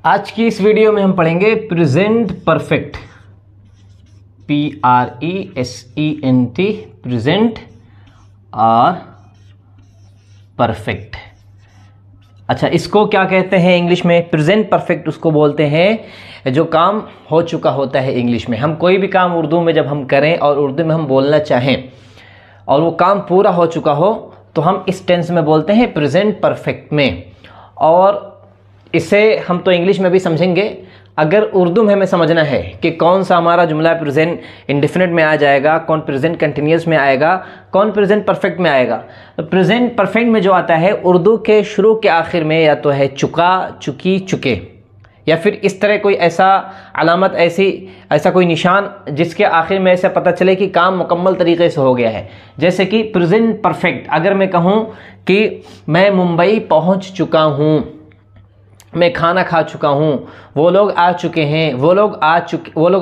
आज की इस वीडियो में हम पढ़ेंगे प्रेजेंट परफेक्ट, PRESENT, प्रेजेंट और परफेक्ट। अच्छा, इसको क्या कहते हैं इंग्लिश में? प्रेजेंट परफेक्ट उसको बोलते हैं जो काम हो चुका होता है। इंग्लिश में हम कोई भी काम उर्दू में जब हम करें और उर्दू में हम बोलना चाहें और वो काम पूरा हो चुका हो तो हम इस टेंस में बोलते हैं प्रेजेंट परफेक्ट में। और इसे हम तो इंग्लिश में भी समझेंगे। अगर उर्दू में हमें समझना है कि कौन सा हमारा जुमला प्रेजेंट इंडेफिनिट में आ जाएगा, कौन प्रेजेंट कंटिन्यूअस में आएगा, कौन प्रेजेंट परफेक्ट में आएगा, तो प्रेजेंट परफेक्ट में जो आता है उर्दू के शुरू के आखिर में या तो है चुका, चुकी, चुके, या फिर इस तरह कोई ऐसा अलामत, ऐसा कोई निशान जिसके आखिर में ऐसा पता चले कि काम मुकम्मल तरीके से हो गया है। जैसे कि प्रेजेंट परफेक्ट अगर मैं कहूँ कि मैं मुंबई पहुँच चुका हूँ, मैं खाना खा चुका हूँ, वो लोग आ चुके हैं, वो लोग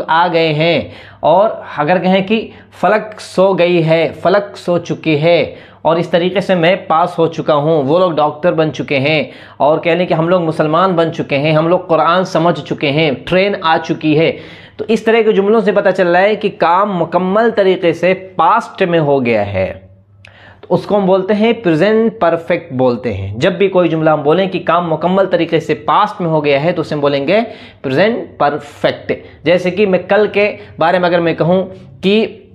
आ गए हैं। और अगर कहें कि फलक सो गई है, फलक सो चुकी है, और इस तरीके से मैं पास हो चुका हूँ, वो लोग डॉक्टर बन चुके हैं, और कह लें कि हम लोग मुसलमान बन चुके हैं, हम लोग कुरान समझ चुके हैं, ट्रेन आ चुकी है। तो इस तरह के जुमलों से पता चल रहा है कि काम मुकम्मल तरीके से पास्ट में हो गया है, उसको हम बोलते हैं प्रेजेंट परफेक्ट बोलते हैं। जब भी कोई जुमला हम बोलें कि काम मुकम्मल तरीके से पास्ट में हो गया है तो उसे हम बोलेंगे प्रेजेंट परफेक्ट। जैसे कि मैं कल के बारे में अगर मैं कहूँ कि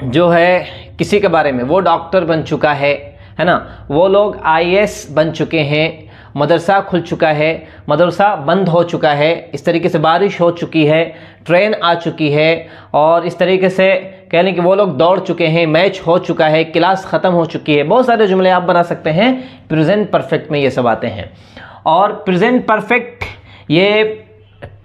जो है किसी के बारे में वो डॉक्टर बन चुका है ना, वो लोग IAS बन चुके हैं, मदरसा खुल चुका है, मदरसा बंद हो चुका है, इस तरीके से बारिश हो चुकी है, ट्रेन आ चुकी है, और इस तरीके से कह लें कि वो लोग दौड़ चुके हैं, मैच हो चुका है, क्लास ख़त्म हो चुकी है। बहुत सारे जुमले आप बना सकते हैं प्रेजेंट परफेक्ट में, ये सब आते हैं। और प्रेजेंट परफेक्ट ये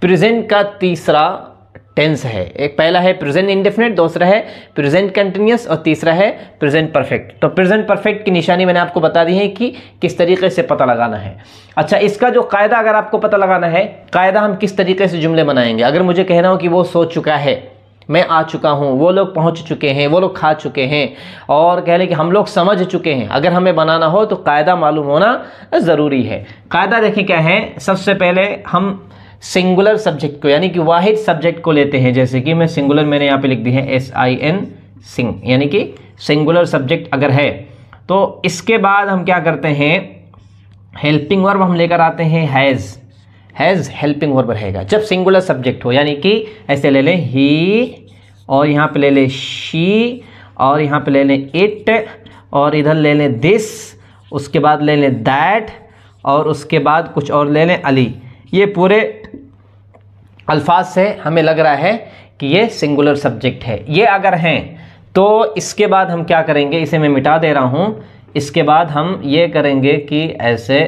प्रेजेंट का तीसरा टेंस है। एक पहला है प्रेजेंट इंडेफिनिट, दूसरा है प्रेजेंट कंटिन्यूअस और तीसरा है प्रेजेंट परफेक्ट। तो प्रेजेंट परफेक्ट की निशानी मैंने आपको बता दी है कि किस तरीके से पता लगाना है। अच्छा, इसका जो कायदा अगर आपको पता लगाना है, कायदा हम किस तरीके से जुमले बनाएंगे। अगर मुझे कहना हो कि वो सो चुका है, मैं आ चुका हूँ, वो लोग पहुँच चुके हैं, वो लोग खा चुके हैं, और कह लें कि हम लोग समझ चुके हैं, अगर हमें बनाना हो तो कायदा मालूम होना ज़रूरी है। कायदा देखें क्या है। सबसे पहले हम सिंगुलर सब्जेक्ट को यानी कि वाहिद सब्जेक्ट को लेते हैं। जैसे कि मैं सिंगुलर मैंने यहाँ पे लिख दी है SIN, सिंग, यानी कि सिंगुलर सब्जेक्ट अगर है तो इसके बाद हम क्या करते हैं, हेल्पिंग वर्ब हम लेकर आते हैं हैज़ हेल्पिंग वर्ब रहेगा जब सिंगुलर सब्जेक्ट हो। यानी कि ऐसे ले लें ही, और यहाँ पे ले लें शी, और यहाँ पे ले लें इट, और इधर ले लें दिस, उसके बाद ले लें दैट, और उसके बाद कुछ और ले लें अली। ये पूरे अल्फाज से हमें लग रहा है कि ये सिंगुलर सब्जेक्ट है। ये अगर हैं तो इसके बाद हम क्या करेंगे, इसे मैं मिटा दे रहा हूँ। इसके बाद हम ये करेंगे कि ऐसे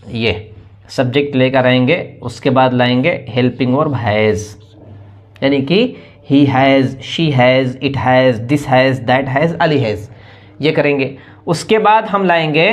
ये सब्जेक्ट लेकर आएंगे, उसके बाद लाएंगे हेल्पिंग वर्ब हैज़, यानी कि he has, she has, it has, this has, that has, Ali has, ये करेंगे। उसके बाद हम लाएंगे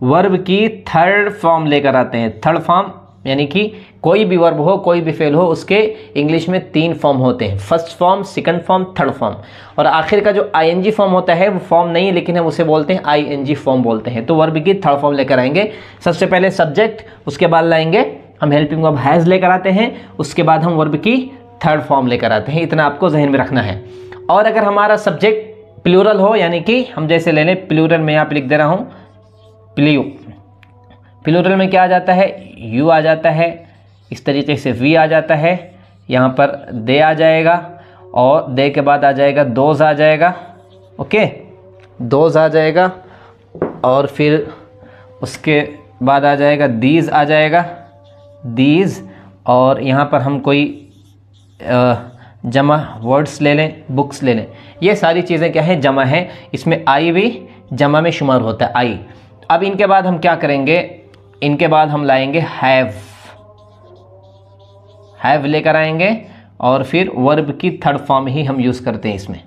वर्ब की थर्ड फॉर्म लेकर आते हैं। थर्ड फॉर्म यानी कि कोई भी वर्ब हो, कोई भी फेल हो, उसके इंग्लिश में 3 फॉर्म होते हैं, first form, second form, third form. और आखिर का जो ING फॉर्म होता है वो फॉर्म नहीं है, लेकिन हम उसे बोलते हैं ING फॉर्म बोलते हैं। तो वर्ब की थर्ड फॉर्म लेकर आएंगे। सबसे पहले सब्जेक्ट, उसके बाद लाएंगे हम हेल्पिंग वर्ब हैज़ लेकर आते हैं, उसके बाद हम वर्ब की थर्ड फॉर्म लेकर आते हैं। इतना आपको जहन में रखना है। और अगर हमारा सब्जेक्ट प्लूरल हो, यानी कि हम जैसे ले लें प्लूरल, में यहाँ पर लिख दे रहा हूँ प्लूरल में क्या आ जाता है, यू आ जाता है, इस तरीके से वी आ जाता है, यहाँ पर दे आ जाएगा, और दे के बाद आ जाएगा दोज आ जाएगा, ओके, दोज आ जाएगा, और फिर उसके बाद आ जाएगा दीज आ जाएगा, दीज, और यहाँ पर हम कोई जमा वर्ड्स ले लें, बुक्स ले लें। ये सारी चीज़ें क्या हैं, जमा हैं। इसमें आई भी जमा में शुमार होता है, आई। अब इनके बाद हम क्या करेंगे, इनके बाद हम लाएंगे हैव लेकर आएंगे, और फिर वर्ब की थर्ड फॉर्म ही हम यूज़ करते हैं। इसमें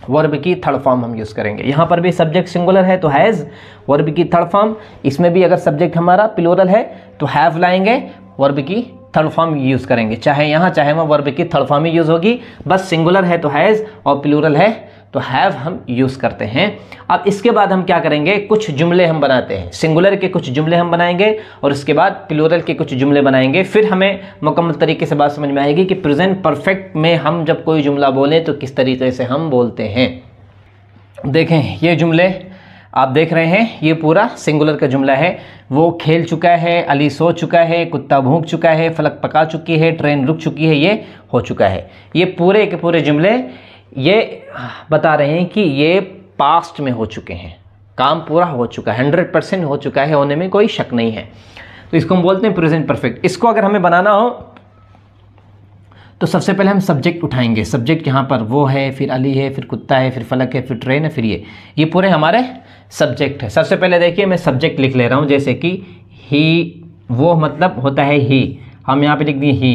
वर्ब की थर्ड फॉर्म हम यूज़ करेंगे। यहाँ पर भी सब्जेक्ट सिंगुलर है तो हैज़, वर्ब की थर्ड फॉर्म। इसमें भी अगर सब्जेक्ट हमारा प्लूरल है तो हैव लाएंगे, वर्ब की थर्ड फॉर्म यूज़ करेंगे। चाहे यहाँ चाहे वहाँ वर्ब की थर्ड फॉर्म ही यूज़ होगी। बस सिंगुलर है तो हैज़ और प्लूरल है तो हैव हम यूज़ करते हैं। अब इसके बाद हम क्या करेंगे, कुछ जुमले हम बनाते हैं, सिंगुलर के कुछ जुमले हम बनाएंगे और उसके बाद प्लूरल के कुछ जुमले बनाएंगे। फिर हमें मुकम्मल तरीके से बात समझ में आएगी कि प्रेजेंट परफेक्ट में हम जब कोई जुमला बोलें तो किस तरीके से हम बोलते हैं। देखें ये जुमले आप देख रहे हैं, ये पूरा सिंगुलर का जुमला है। वो खेल चुका है, अली सो चुका है, कुत्ता भूख चुका है, फलक पका चुकी है, ट्रेन रुक चुकी है, ये हो चुका है। ये पूरे के पूरे जुमले ये बता रहे हैं कि ये पास्ट में हो चुके हैं, काम पूरा हो चुका है, 100% हो चुका है, होने में कोई शक नहीं है। तो इसको हम बोलते हैं प्रेजेंट परफेक्ट। इसको अगर हमें बनाना हो तो सबसे पहले हम सब्जेक्ट उठाएंगे। सब्जेक्ट यहाँ पर वो है, फिर अली है, फिर कुत्ता है, फिर फलक है, फिर ट्रेन है, फिर ये पूरे हमारे सब्जेक्ट है। सबसे पहले देखिए मैं सब्जेक्ट लिख ले रहा हूँ, जैसे कि ही, वो मतलब होता है ही, हम यहाँ पे लिख दिए ही।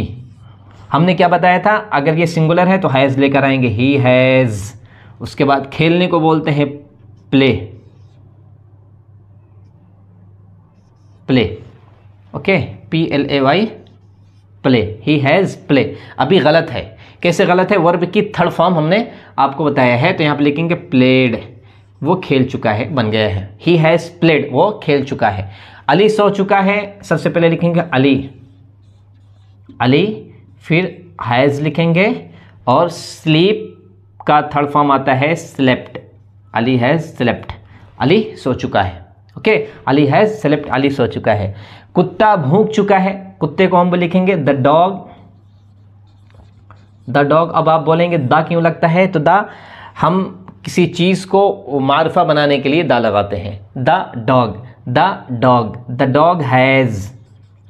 हमने क्या बताया था, अगर ये सिंगुलर है तो हैज़ लेकर आएंगे, ही हैज़। उसके बाद खेलने को बोलते हैं play, play, okay, PLAY, play, he has play. अभी गलत है, कैसे गलत है, वर्ब की थर्ड फॉर्म हमने आपको बताया है, तो यहाँ पे लिखेंगे प्लेड, वो खेल चुका है, बन गया है। ही हैज़ प्लेड, वो खेल चुका है। अली सो चुका है, सबसे पहले लिखेंगे अली, अली, फिर हैज़ लिखेंगे और स्लीप का थर्ड फॉर्म आता है slept, Ali has slept, Ali सो चुका है, okay, Ali has slept, Ali सो चुका है। कुत्ता भूख चुका है, कुत्ते को हम लिखेंगे द डॉग, द डॉग। अब आप बोलेंगे द क्यों लगता है, तो द हम किसी चीज़ को मार्फा बनाने के लिए दा लगाते हैं। The dog, the dog, the dog has,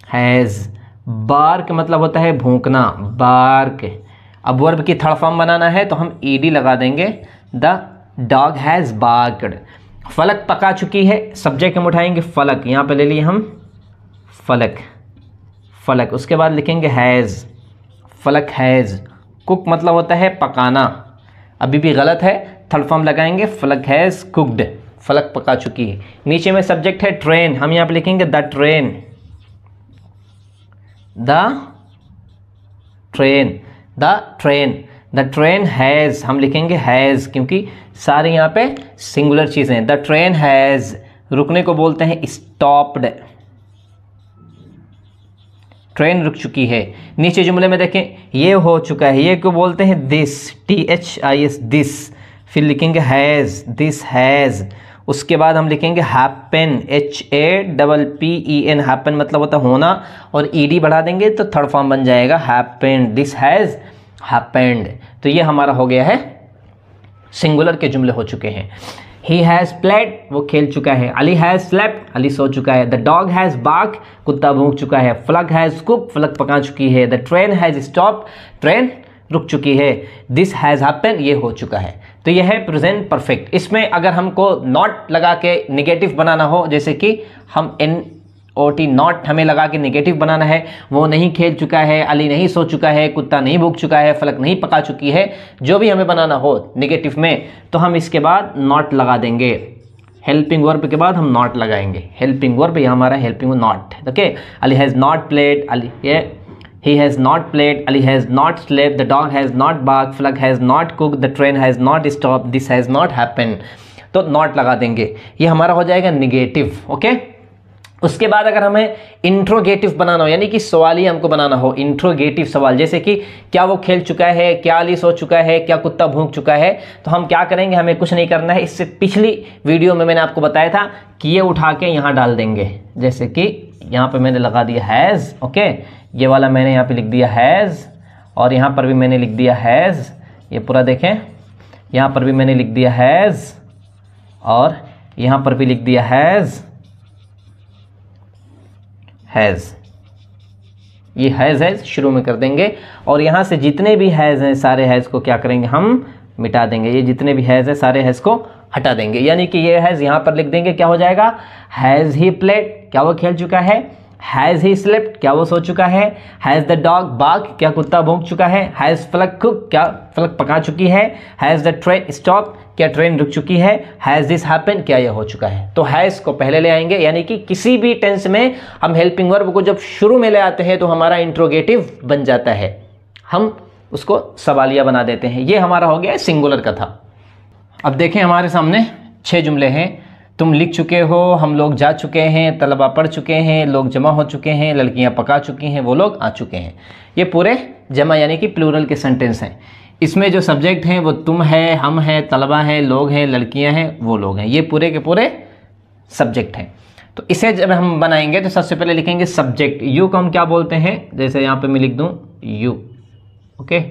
has. Bark मतलब होता है भौंकना, बार्क। अब वर्ब की थर्ड फॉर्म बनाना है तो हम ed लगा देंगे, द डॉग हैज़ बार्क्ड। फलक पका चुकी है, सब्जेक्ट हम उठाएंगे फलक, यहाँ पे ले लिए हम फलक, फलक। उसके बाद लिखेंगे हैज़, फलक हैज़। कुक मतलब होता है पकाना, अभी भी गलत है, थर्ड फॉर्म लगाएंगे, फलक हैज़ कुक्ड, फलक पका चुकी है। नीचे में सब्जेक्ट है ट्रेन, हम यहाँ पे लिखेंगे the train, the train, the train, the train has, हम लिखेंगे हैज़ क्योंकि सारे यहाँ पे सिंगुलर चीज़ें हैं। द ट्रेन हैज़, रुकने को बोलते हैं स्टॉप्ड, ट्रेन रुक चुकी है। नीचे जुमले में देखें ये हो चुका है, ये को बोलते हैं दिस, THIS, दिस। फिर लिखेंगे हैज़, दिस हैज़। उसके बाद हम लिखेंगे हैपन, HAPPEN, हैपन मतलब होता है होना, और ED बढ़ा देंगे तो थर्ड फॉर्म बन जाएगा हैपेंड, दिस हैज़ हैपेंड। तो ये हमारा हो गया है, सिंगुलर के जुमले हो चुके हैं। ही हैज़ प्लेड, वो खेल चुका है। अली हैज़ स्लेप्ट, अली सो चुका है। द डॉग हैज़ बार्क, कुत्ता भौंक चुका है। फलक हैज़ कुक, फलक पका चुकी है। The train has stop, train रुक चुकी है। दिस हैज़ हैपन, ये हो चुका है। तो यह है प्रेजेंट परफेक्ट। इसमें अगर हमको नॉट लगा के निगेटिव बनाना हो, जैसे कि हम NOT, नॉट हमें लगा के निगेटिव बनाना है, वो नहीं खेल चुका है, अली नहीं सो चुका है, कुत्ता नहीं भूख चुका है, फलक नहीं पका चुकी है, जो भी हमें बनाना हो निगेटिव में, तो हम इसके बाद नॉट लगा देंगे। हेल्पिंग वर्ब के बाद हम नॉट लगाएंगे। हेल्पिंग वर्ब ये हमारा helping not, okay. Ali has not played, Ali ये he has not played, Ali has not slept, the dog has not barked, फलक has not cooked, the train has not stopped, this has not happened। तो not लगा देंगे, ये हमारा हो जाएगा negative, okay. उसके बाद अगर हमें इंट्रोगेटिव बनाना हो, यानी कि सवाली हमको बनाना हो, इंट्रोगेटिव सवाल, जैसे कि क्या वो खेल चुका है, क्या अली सो चुका है, क्या कुत्ता भूख चुका है, तो हम क्या करेंगे, हमें कुछ नहीं करना है। इससे पिछली वीडियो में मैंने आपको बताया था कि ये उठा के यहाँ डाल देंगे, जैसे कि यहाँ पे मैंने लगा दिया हैज़, ओके, ये वाला मैंने यहाँ पे लिख दिया हैज़, और यहाँ पर भी मैंने लिख दिया हैज़, ये पूरा देखें, यहाँ पर भी मैंने लिख दिया हैज़, और यहाँ पर भी लिख दिया हैज़, हैज़, ये हैज़ शुरू में कर देंगे, और यहाँ से जितने भी हैज़ हैं सारे हैज़ को क्या करेंगे, हम मिटा देंगे। ये जितने भी हैज़ हैं सारे हैज़ को हटा देंगे, यानी कि ये हैज़ यहाँ पर लिख देंगे, क्या हो जाएगा, हैज़ ही प्लेड, क्या वो खेल चुका है। हैज़ ही स्लेप्ट, क्या वो सो चुका है। हैज़ द डॉग बार्क, क्या कुत्ता भौंक चुका है। हैज़ फलक कुक, क्या फलक पका चुकी है। हैज़ द ट्रेन स्टॉप, क्या ट्रेन रुक चुकी है। हैज़ दिस हैपन, क्या यह हो चुका है। तो हैज़ को पहले ले आएंगे, यानी कि किसी भी टेंस में हम हेल्पिंग वर्ब को जब शुरू में ले आते हैं तो हमारा इंट्रोगेटिव बन जाता है, हम उसको सवालिया बना देते हैं। ये हमारा हो गया सिंगुलर का था। अब देखें हमारे सामने 6 जुमले हैं। तुम लिख चुके हो, हम लोग जा चुके हैं, तलबा पढ़ चुके हैं, लोग जमा हो चुके हैं, लड़कियां पका चुकी हैं, वो लोग आ चुके हैं। ये पूरे जमा यानी कि प्लूरल के सेंटेंस हैं। इसमें जो सब्जेक्ट हैं वो तुम है, हम हैं, तलबा हैं, लोग हैं, लड़कियां हैं, वो लोग हैं। ये पूरे के पूरे सब्जेक्ट हैं। तो इसे जब हम बनाएंगे तो सबसे पहले लिखेंगे सब्जेक्ट। यू को हम क्या बोलते हैं, जैसे यहाँ पे मैं लिख दूँ यू, ओके,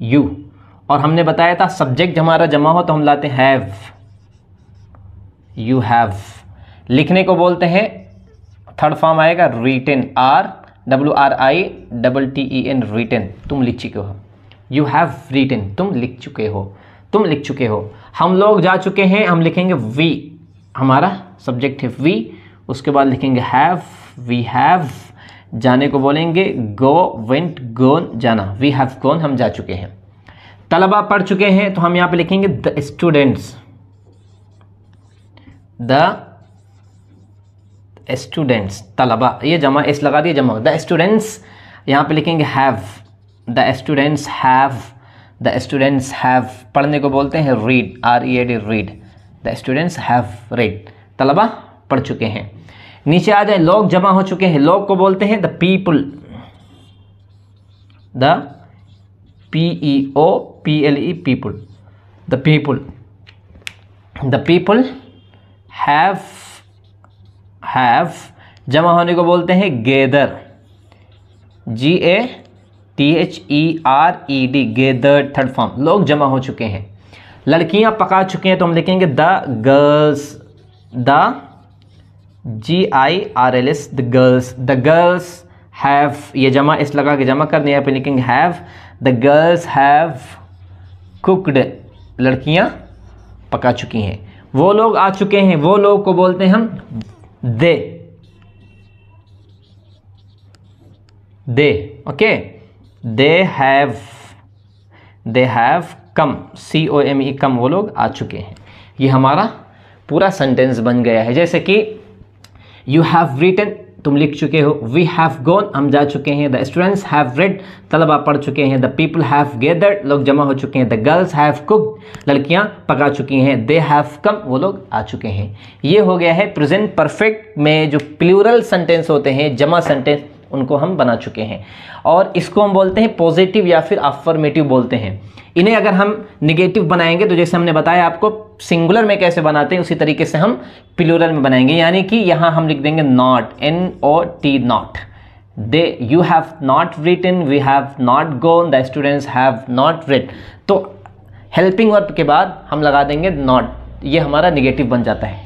यू। और हमने बताया था सब्जेक्ट हमारा जमा हो तो हम लाते हैव, यू हैव। लिखने को बोलते हैं, थर्ड फॉर्म आएगा रिटन, RWRITTEN, रिटन, तुम लिख चुके हो। यू हैव रिटन, तुम लिख चुके हो, तुम लिख चुके हो। हम लोग जा चुके हैं, हम लिखेंगे वी, हमारा सब्जेक्ट है वी। उसके बाद लिखेंगे हैव, वी हैव। जाने को बोलेंगे गो, वेंट, गोन, जाना, वी हैव गोन, हम जा चुके हैं। तलबा पढ़ चुके हैं तो हम यहाँ पे लिखेंगे द स्टूडेंट्स, द स्टूडेंट्स, तलबा, ये जमा एस लगा दिए, जमा, द स्टूडेंट्स। यहाँ पे लिखेंगे have, the students have, the students have. पढ़ने को बोलते हैं read, READ, read, the students have read, तलबा पढ़ चुके हैं। नीचे आ जाए, लोग जमा हो चुके हैं, लोग को बोलते हैं the people, the PEOPLE, people, the people. The people have जमा होने को बोलते हैं gather, GATHERED, gather, third form. लोग जमा हो चुके हैं। लड़कियां पका चुके हैं तो हम लिखेंगे the girls, the GIRLS, the girls. The girls have, ये जमा इस लगा के जमा कर दिया, यहाँ पे लिखेंगे have, the girls have cooked, लड़कियां पका चुकी हैं। वो लोग आ चुके हैं, वो लोग को बोलते हैं हम they, okay, they have come, COME, come, वो लोग आ चुके हैं। ये हमारा पूरा सेंटेंस बन गया है। जैसे कि यू हैव रिटन, तुम लिख चुके हो, वी हैव गॉन, हम जा चुके हैं, द स्टूडेंट्स हैव रेड, तलबा पढ़ चुके हैं, द पीपल हैव गैदर्ड, लोग जमा हो चुके हैं, द गर्ल्स हैव कुक्ड, लड़कियां पका चुकी हैं, दे हैव कम, वो लोग आ चुके हैं। ये हो गया है प्रेजेंट परफेक्ट में जो प्लूरल सेंटेंस होते हैं, जमा सेंटेंस, उनको हम बना चुके हैं। और इसको हम बोलते हैं पॉजिटिव या फिर अफर्मेटिव बोलते हैं। इन्हें अगर हम निगेटिव बनाएंगे तो जैसे हमने बताया आपको सिंगुलर में कैसे बनाते हैं, उसी तरीके से हम प्लूरल में बनाएंगे। यानी कि यहां हम लिख देंगे not, NOT, not, they, you have not written, we have not gone, the students have not read. तो हेल्पिंग वर्ब के बाद हम लगा देंगे नॉट, ये हमारा निगेटिव बन जाता है।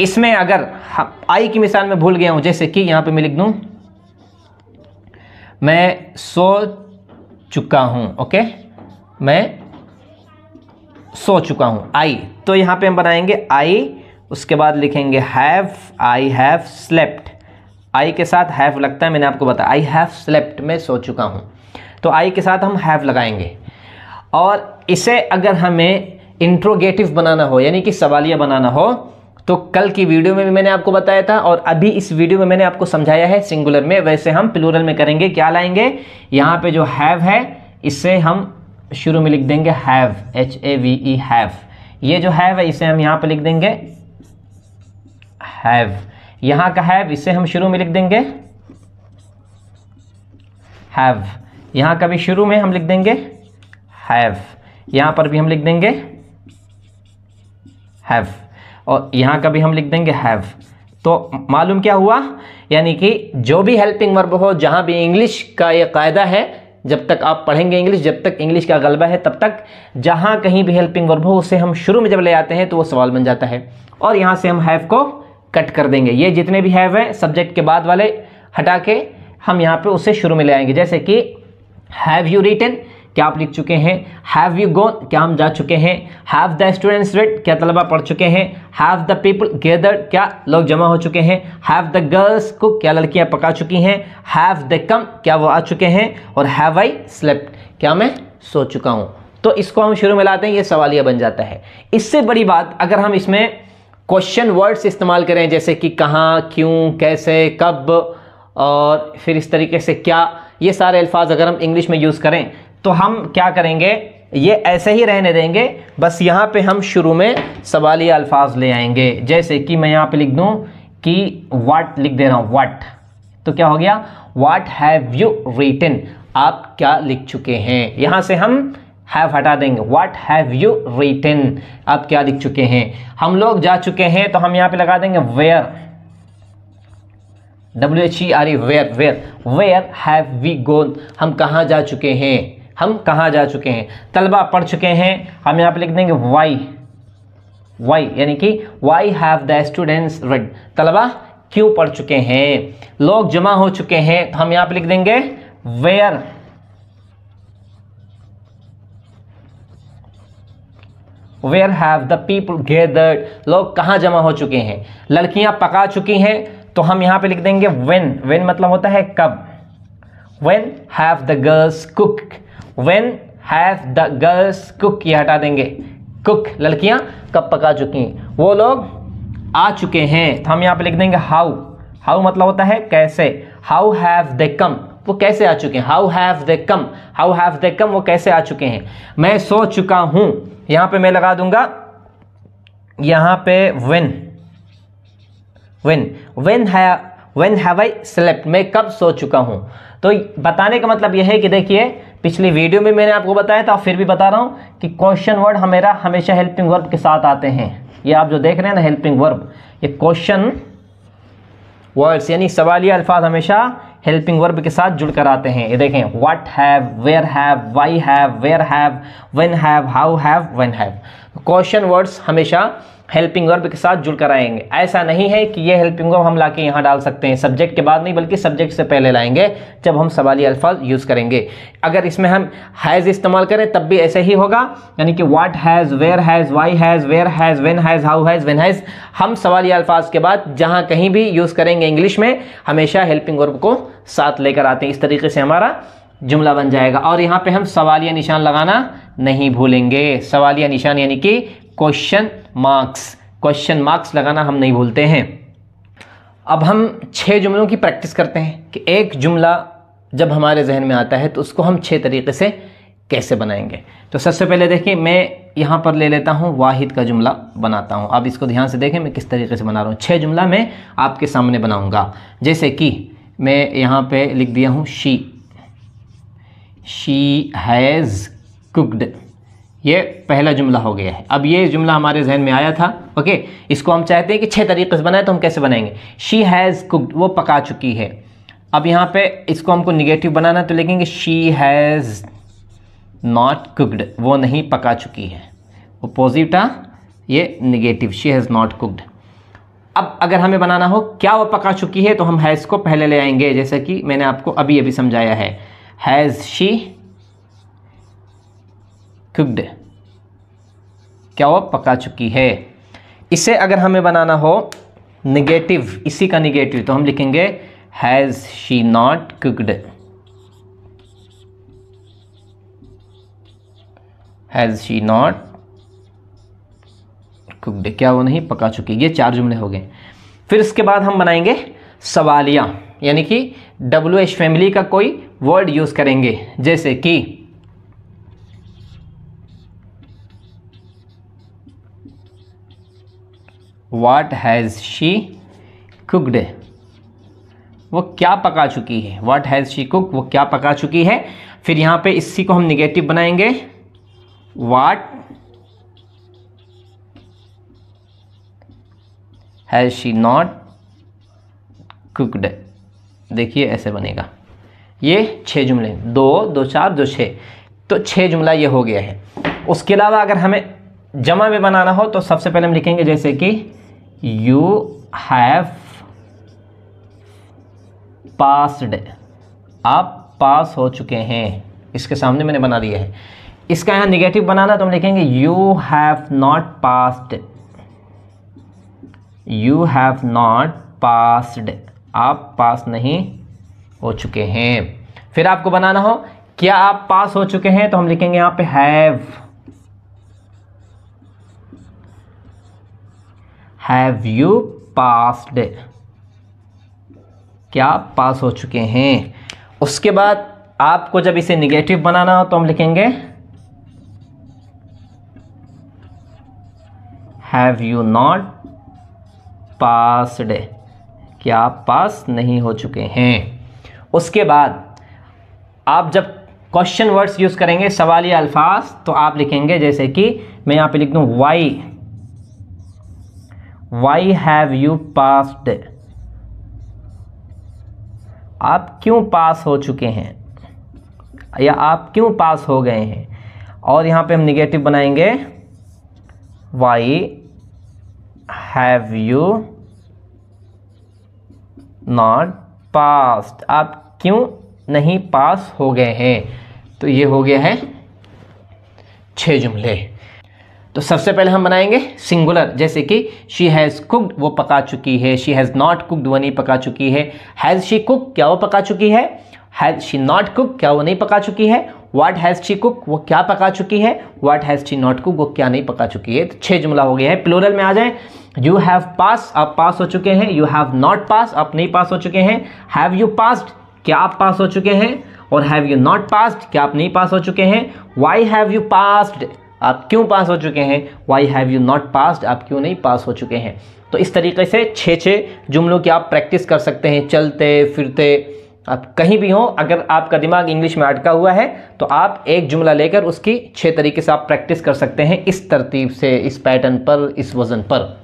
इसमें अगर हम आई की मिसाल में भूल गया हूं, जैसे कि यहां पे मैं लिख दूं मैं सो चुका हूं, ओके, मैं सो चुका हूं, आई, तो यहां पे हम बनाएंगे आई, उसके बाद लिखेंगे हैव, आई हैव स्लेप्ट, आई के साथ हैव लगता है, मैंने आपको बताया, आई हैव स्लेप्ट, मैं सो चुका हूं, तो आई के साथ हम हैव लगाएंगे। और इसे अगर हमें इंट्रोगेटिव बनाना हो यानी कि सवालिया बनाना हो तो कल की वीडियो में भी मैंने आपको बताया था और अभी इस वीडियो में मैंने आपको समझाया है सिंगुलर में, वैसे हम प्लूरल में करेंगे। क्या लाएंगे, यहाँ पे जो हैव है इससे हम शुरू में लिख देंगे हैव, HAVE, हैव। ये जो हैव है इसे हम यहाँ पे लिख देंगे हैव। यहाँ का हैव इसे हम शुरू में लिख देंगे हैव। यहाँ का भी शुरू में हम लिख देंगे हैव, यहाँ पर भी हम लिख देंगे हैव, और यहाँ का भी हम लिख देंगे हैव। तो मालूम क्या हुआ, यानी कि जो भी हेल्पिंग वर्ब हो, जहाँ भी इंग्लिश का ये कायदा है, जब तक आप पढ़ेंगे इंग्लिश, जब तक इंग्लिश का गलबा है, तब तक जहाँ कहीं भी हेल्पिंग वर्ब हो उसे हम शुरू में जब ले आते हैं तो वो सवाल बन जाता है। और यहाँ से हम हैव को कट कर देंगे। ये जितने भी हैव हैं सब्जेक्ट के बाद वाले हटा के हम यहाँ पे उसे शुरू में ले आएंगे। जैसे कि हैव यू रिटन, क्या आप लिख चुके हैं, हैव यू गॉन, क्या हम जा चुके हैं, हैव द स्टूडेंट्स रेड, क्या तलबा पढ़ चुके हैं, हैव द पीपल गैदर्ड, क्या लोग जमा हो चुके हैं, हैव द गर्ल्स कुक, क्या लड़कियां पका चुकी हैं, हैव द कम, क्या वो आ चुके हैं, और हैव आई स्लेप्ट, क्या मैं सो चुका हूं। तो इसको हम शुरू में लाते हैं, ये सवालिया बन जाता है। इससे बड़ी बात अगर हम इसमें क्वेश्चन वर्ड्स इस्तेमाल करें, जैसे कि कहाँ, क्यों, कैसे, कब, और फिर इस तरीके से क्या, ये सारे अल्फाज अगर हम इंग्लिश में यूज़ करें तो हम क्या करेंगे, ये ऐसे ही रहने देंगे, बस यहाँ पे हम शुरू में सवालिया अल्फाज ले आएंगे। जैसे कि मैं यहाँ पे लिख दूँ कि व्हाट लिख दे रहा हूँ, व्हाट, तो क्या हो गया, व्हाट हैव यू रिटन, आप क्या लिख चुके हैं। यहाँ से हम हैव हटा देंगे, व्हाट हैव यू रिटन, आप क्या लिख चुके हैं। हम लोग जा चुके हैं तो हम यहाँ पे लगा देंगे where, WHERE, where, where have we gone, हम कहाँ जा चुके हैं, हम कहाँ जा चुके हैं। तलबा पढ़ चुके हैं, हम यहाँ पे लिख देंगे वाई, यानी कि why have the students red, तलबा क्यों पढ़ चुके हैं। लोग जमा हो चुके हैं तो हम यहाँ पे लिख देंगे where have the people gathered, लोग कहाँ जमा हो चुके हैं। लड़कियां पका चुकी हैं तो हम यहाँ पे लिख देंगे व्हेन मतलब होता है कब। When have the girls cook, when have the girls cook, ये हटा देंगे, कुक लड़कियां कब पका चुकी हैं, वो लोग आ चुके हैं तो हम यहाँ पे लिख देंगे हाउ मतलब होता है कैसे। हाउ हैव दे कम, वो कैसे आ चुके हैं। हाउ हैव दे कम, वो कैसे आ चुके हैं। मैं सो चुका हूं, यहां पे मैं लगा दूंगा यहां पे व्हेन हैव आई स्लेप्ट, मैं कब सो चुका हूं। तो बताने का मतलब यह है कि देखिए पिछली वीडियो में मैंने आपको बताया था, फिर भी बता रहा हूं कि क्वेश्चन वर्ड हमेशा हेल्पिंग वर्ब के साथ आते हैं। ये आप जो देख रहे हैं ना हेल्पिंग वर्ब, ये क्वेश्चन वर्ड्स यानी सवालिया अल्फाज हमेशा हेल्पिंग वर्ब के साथ जुड़कर आते हैं। ये देखें, what have, where have, why have, where have, when have, how have, when have. Question words हमेशा हेल्पिंग वर्ब के साथ जुड़कर आएंगे। ऐसा नहीं है कि ये हेल्पिंग वर्ब हम लाके यहाँ डाल सकते हैं, सब्जेक्ट के बाद नहीं बल्कि सब्जेक्ट से पहले लाएंगे जब हम सवालिया अल्फाज यूज़ करेंगे। अगर इसमें हम हैज़ इस्तेमाल करें तब भी ऐसे ही होगा, यानी कि what has, where has, why has, where has, when has, how has, when has. हम सवालिया अल्फाज के बाद जहाँ कहीं भी यूज़ करेंगे इंग्लिश में हमेशा हेल्पिंग वर्ब को साथ लेकर आते हैं। इस तरीके से हमारा जुमला बन जाएगा। और यहाँ पे हम सवालिया निशान लगाना नहीं भूलेंगे। सवालिया निशान यानी कि क्वेश्चन मार्क्स लगाना हम नहीं भूलते हैं। अब हम 6 जुमलों की प्रैक्टिस करते हैं कि एक जुमला जब हमारे जहन में आता है तो उसको हम 6 तरीके से कैसे बनाएंगे। तो सबसे पहले देखिए, मैं यहाँ पर ले लेता हूँ वाहिद का जुमला बनाता हूँ। अब इसको ध्यान से देखें मैं किस तरीके से बना रहा हूँ। 6 जुमला मैं आपके सामने बनाऊँगा। जैसे कि मैं यहाँ पे लिख दिया हूँ शी हैज़ कुक्ड, ये पहला जुमला हो गया है। अब ये जुमला हमारे जहन में आया था, ओके। इसको हम चाहते हैं कि 6 तरीके से बनाए, तो हम कैसे बनाएंगे। शी हैज़ कुक्ड, वो पका चुकी है। अब यहाँ पे इसको हमको निगेटिव बनाना, तो लिखेंगे शी हैज़ नॉट कुक्ड, वो नहीं पका चुकी है। वो पॉजिटिव था, ये negative, she has not cooked. अब अगर हमें बनाना हो क्या वो पका चुकी है, तो हम हैज़ को पहले ले आएंगे, जैसे कि मैंने आपको अभी अभी समझाया है। हैज़ शी कुक्ड, क्या वो पका चुकी है। इसे अगर हमें बनाना हो निगेटिव, इसी का निगेटिव, तो हम लिखेंगे has she not cooked, has she not cooked, क्या वो नहीं पका चुकी। ये 4 जुमले हो गए। फिर इसके बाद हम बनाएंगे सवालिया, यानी कि WH फैमिली का कोई वर्ड यूज़ करेंगे। जैसे कि What has she cooked, वो क्या पका चुकी है। What has she cooked, वो क्या पका चुकी है। फिर यहाँ पे इसी को हम निगेटिव बनाएंगे। What has she not cooked, देखिए ऐसे बनेगा। ये 6 जुमले, 2, 2, 4, 2, 6, तो 6 जुमला ये हो गया है। उसके अलावा अगर हमें जमा में बनाना हो तो सबसे पहले हम लिखेंगे जैसे कि यू हैव पास्ड, आप पास हो चुके हैं। इसके सामने मैंने बना दिया है। इसका यहाँ निगेटिव बनाना तो हम लिखेंगे you have not passed, you have not passed, आप पास नहीं हो चुके हैं। फिर आपको बनाना हो क्या आप पास हो चुके हैं, तो हम लिखेंगे यहाँ पे हैव यू पास्ड, क्या आप पास हो चुके हैं। उसके बाद आपको जब इसे निगेटिव बनाना हो तो हम लिखेंगे हैव यू नॉट पास्ड, क्या आप पास नहीं हो चुके हैं। उसके बाद आप जब क्वेश्चन वर्ड्स यूज़ करेंगे, सवाली अल्फाज, तो आप लिखेंगे जैसे कि मैं यहाँ पे लिख दूँ वाई हैव यू पास्ड, आप क्यों पास हो चुके हैं या आप क्यों पास हो गए हैं। और यहाँ पे हम निगेटिव बनाएंगे why have you not passed, आप क्यों नहीं पास हो गए हैं। तो ये हो गया है 6 जुमले। तो सबसे पहले हम बनाएंगे सिंगुलर, जैसे कि शी हैज़ कुक्ड, वो पका चुकी है। शी हैज़ नॉट कुक्ड, वो नहीं पका चुकी है। हैज़ शी कुक, क्या वो पका चुकी है। हैज़ शी नॉट कुक, क्या वो नहीं पका चुकी है। व्हाट हैज़ शी कुक, वो क्या पका चुकी है। What has she not cook, वो क्या नहीं पका चुकी है। तो 6 जुमला हो गया है। प्लूरल में आ जाए, यू हैव पास, आप पास हो चुके हैं। यू हैव नॉट पास, आप नहीं पास हो चुके हैं। हैव यू पास्ड, क्या आप पास हो चुके हैं। और हैव यू नॉट पास्ड, क्या आप नहीं पास हो चुके हैं। वाई हैव यू पास्ड, आप क्यों पास हो चुके हैं। Why have you not passed, आप क्यों नहीं पास हो चुके हैं। तो इस तरीके से 6 जुमलों की आप प्रैक्टिस कर सकते हैं, चलते फिरते, आप कहीं भी हो। अगर आपका दिमाग इंग्लिश में अटका हुआ है तो आप एक जुमला लेकर उसकी 6 तरीके से आप प्रैक्टिस कर सकते हैं, इस तरतीब से, इस पैटर्न पर, इस वज़न पर।